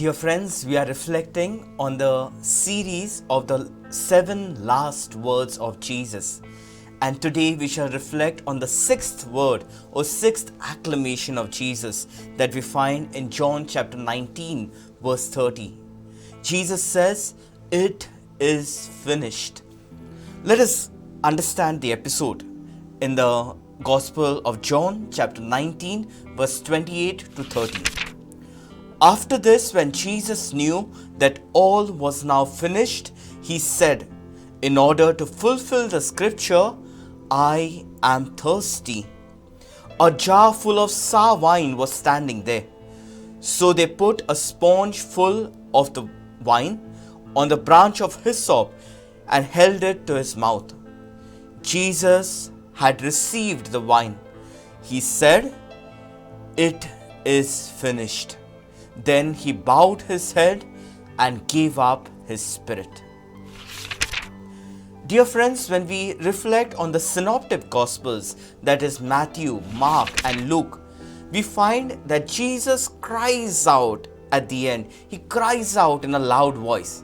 Dear friends, we are reflecting on the series of the 7 last words of Jesus. And today we shall reflect on the 6th word or 6th acclamation of Jesus that we find in John chapter 19 verse 30. Jesus says, "It is finished." Let us understand the episode in the Gospel of John chapter 19 verse 28 to 30. After this, when Jesus knew that all was now finished, he said, "In order to fulfill the scripture, I am thirsty." A jar full of sour wine was standing there. So they put a sponge full of the wine on the branch of hyssop and held it to his mouth. Jesus had received the wine. He said, "It is finished." Then he bowed his head and gave up his spirit. Dear friends, when we reflect on the synoptic gospels, that is Matthew, Mark and Luke, we find that Jesus cries out at the end. He cries out in a loud voice.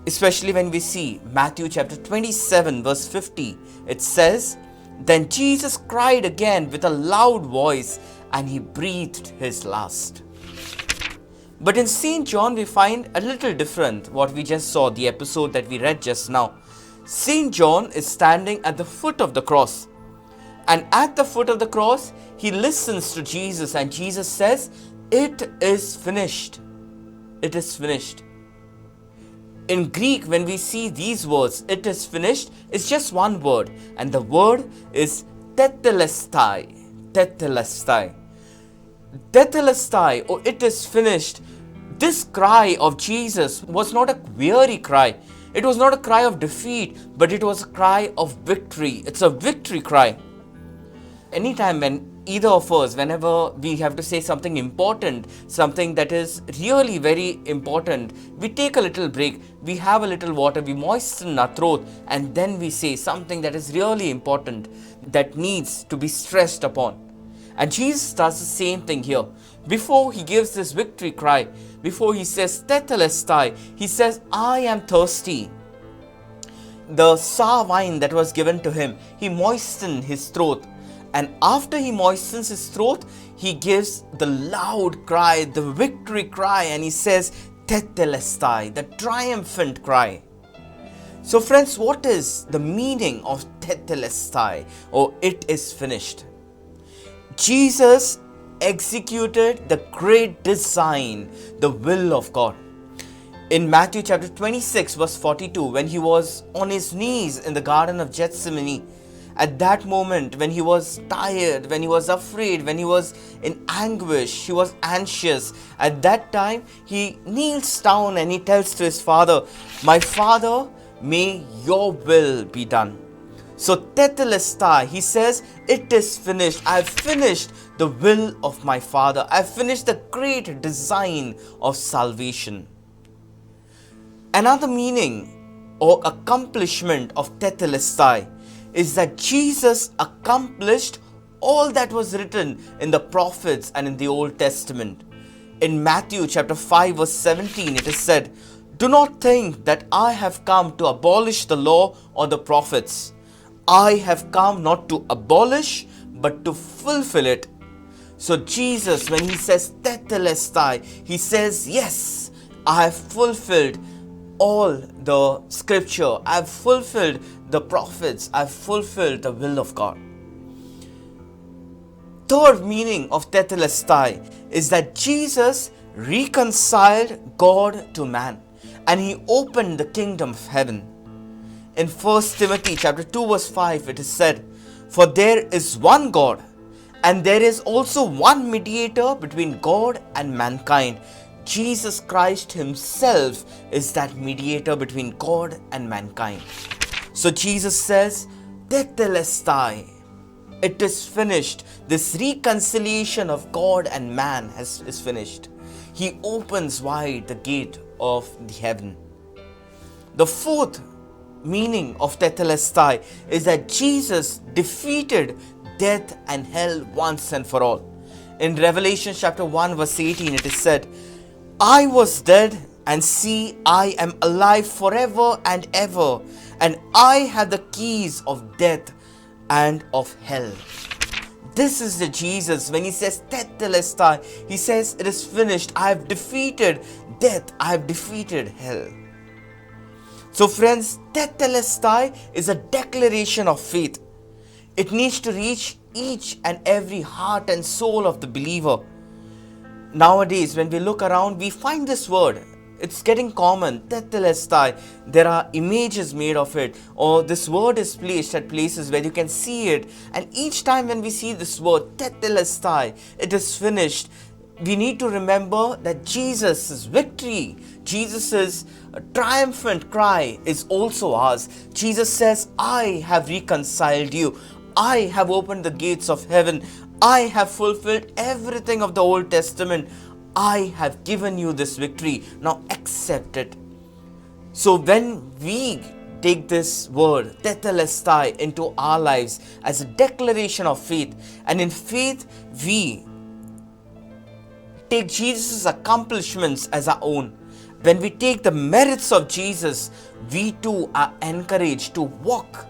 Especially when we see Matthew chapter 27 verse 50, it says, "Then Jesus cried again with a loud voice and he breathed his last." But in St. John, we find a little different what we just saw, the episode that we read just now. St. John is standing at the foot of the cross. And at the foot of the cross, he listens to Jesus and Jesus says, "It is finished." It is finished. In Greek, when we see these words, "it is finished," it's just one word. And the word is tetelestai. Tetelestai. Tetelestai, or "it is finished." This cry of Jesus was not a weary cry. It was not a cry of defeat, but it was a cry of victory. It's a victory cry. Anytime when either of us, whenever we have to say something important, something that is really very important, we take a little break, we have a little water, we moisten our throat, and then we say something that is really important, that needs to be stressed upon. And Jesus does the same thing here. Before he gives this victory cry, before he says tetelestai, he says, "I am thirsty." The sour wine that was given to him, he moistened his throat. And after he moistens his throat, he gives the loud cry, the victory cry, and he says tetelestai, the triumphant cry. So friends, what is the meaning of tetelestai, or "it is finished"? Jesus executed the great design, the will of God. In Matthew chapter 26 verse 42, when he was on his knees in the Garden of Gethsemane, at that moment when he was tired, when he was afraid, when he was in anguish, he was anxious, at that time he kneels down and he tells to his Father, "My Father, may your will be done." So tetelestai, he says, "It is finished. I have finished the will of my Father. I have finished the great design of salvation." Another meaning or accomplishment of tetelestai is that Jesus accomplished all that was written in the prophets and in the Old Testament. In Matthew chapter 5 verse 17, it is said, "Do not think that I have come to abolish the law or the prophets. I have come not to abolish, but to fulfill it." So Jesus, when he says tetelestai, he says, "Yes, I have fulfilled all the scripture. I have fulfilled the prophets. I have fulfilled the will of God." Third meaning of tetelestai is that Jesus reconciled God to man and he opened the kingdom of heaven. In 1 Timothy chapter 2 verse 5, it is said, "For there is one God, and there is also one mediator between God and mankind. Jesus Christ himself is that mediator between God and mankind." So Jesus says, tetelestai, it is finished. This reconciliation of God and man is finished. He opens wide the gate of the heaven. The fourth meaning of tetelestai is that Jesus defeated death and hell once and for all. In Revelation chapter 1 verse 18, it is said, I was dead, and see, I am alive forever and ever, and I have the keys of death and of hell. This is the Jesus when he says Tetelestai. He says it is finished. I have defeated death. I have defeated hell. So friends, Tetelestai is a declaration of faith. It needs to reach each and every heart and soul of the believer. Nowadays, when we look around, we find this word. It's getting common, Tetelestai. There are images made of it, or this word is placed at places where you can see it. And each time when we see this word, Tetelestai, it is finished, we need to remember that Jesus' victory, Jesus' triumphant cry is also ours. Jesus says, I have reconciled you. I have opened the gates of heaven. I have fulfilled everything of the Old Testament. I have given you this victory. Now accept it. So when we take this word, Tetelestai, into our lives as a declaration of faith, and in faith we take Jesus' accomplishments as our own, when we take the merits of Jesus, we too are encouraged to walk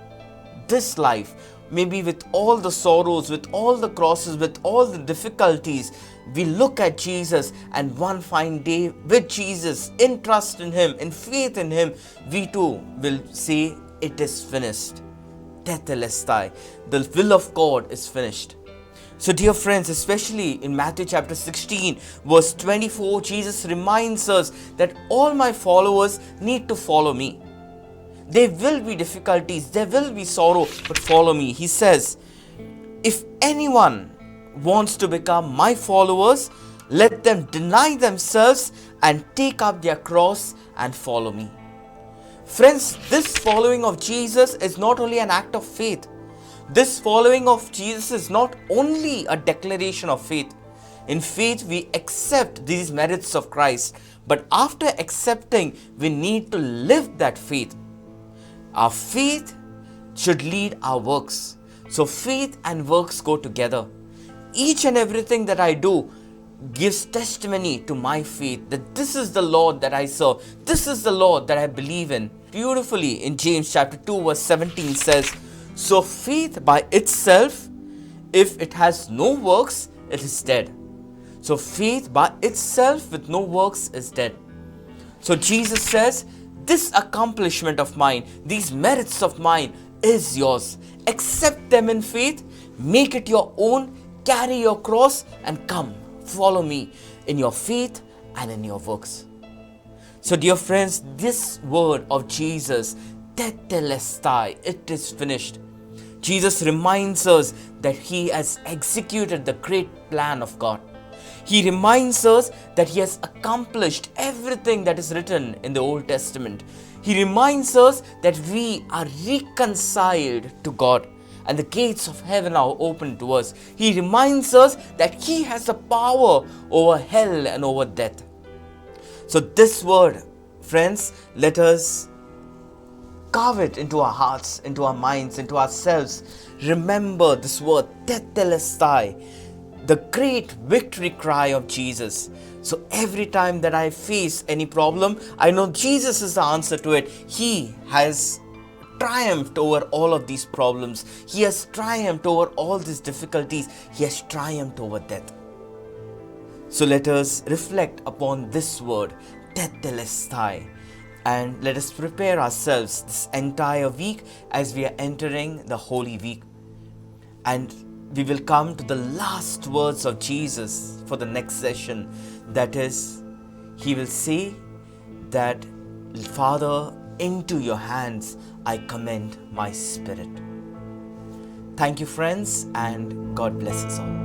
this life, maybe with all the sorrows, with all the crosses, with all the difficulties. We look at Jesus, and one fine day with Jesus, in trust in Him, in faith in Him, we too will say, it is finished. Tetelestai. The will of God is finished. So dear friends, especially in Matthew chapter 16, verse 24, Jesus reminds us that all my followers need to follow me. There will be difficulties, there will be sorrow, but follow me. He says, if anyone wants to become my followers, let them deny themselves and take up their cross and follow me. Friends, this following of Jesus is not only an act of faith. This following of Jesus is not only a declaration of faith. In faith, we accept these merits of Christ, but after accepting, we need to live that faith. Our faith should lead our works. So faith and works go together. Each and everything that I do gives testimony to my faith that this is the Lord that I serve. This is the Lord that I believe in. Beautifully in James chapter 2 verse 17 says, so faith by itself, if it has no works, it is dead. So faith by itself with no works is dead. So Jesus says, this accomplishment of mine, these merits of mine is yours. Accept them in faith, make it your own, carry your cross and come, follow me in your faith and in your works. So dear friends, this word of Jesus, Tetelestai, it is finished. Jesus reminds us that He has executed the great plan of God. He reminds us that He has accomplished everything that is written in the Old Testament. He reminds us that we are reconciled to God and the gates of heaven are open to us. He reminds us that He has the power over hell and over death. So this word, friends, let us carve it into our hearts, into our minds, into ourselves. Remember this word, Tetelestai, the great victory cry of Jesus. So every time that I face any problem, I know Jesus is the answer to it. He has triumphed over all of these problems. He has triumphed over all these difficulties. He has triumphed over death. So let us reflect upon this word, Tetelestai, and let us prepare ourselves this entire week as we are entering the Holy Week. And we will come to the last words of Jesus for the next session. That is, He will say that, Father, into your hands I commend my spirit. Thank you, friends, and God bless us all.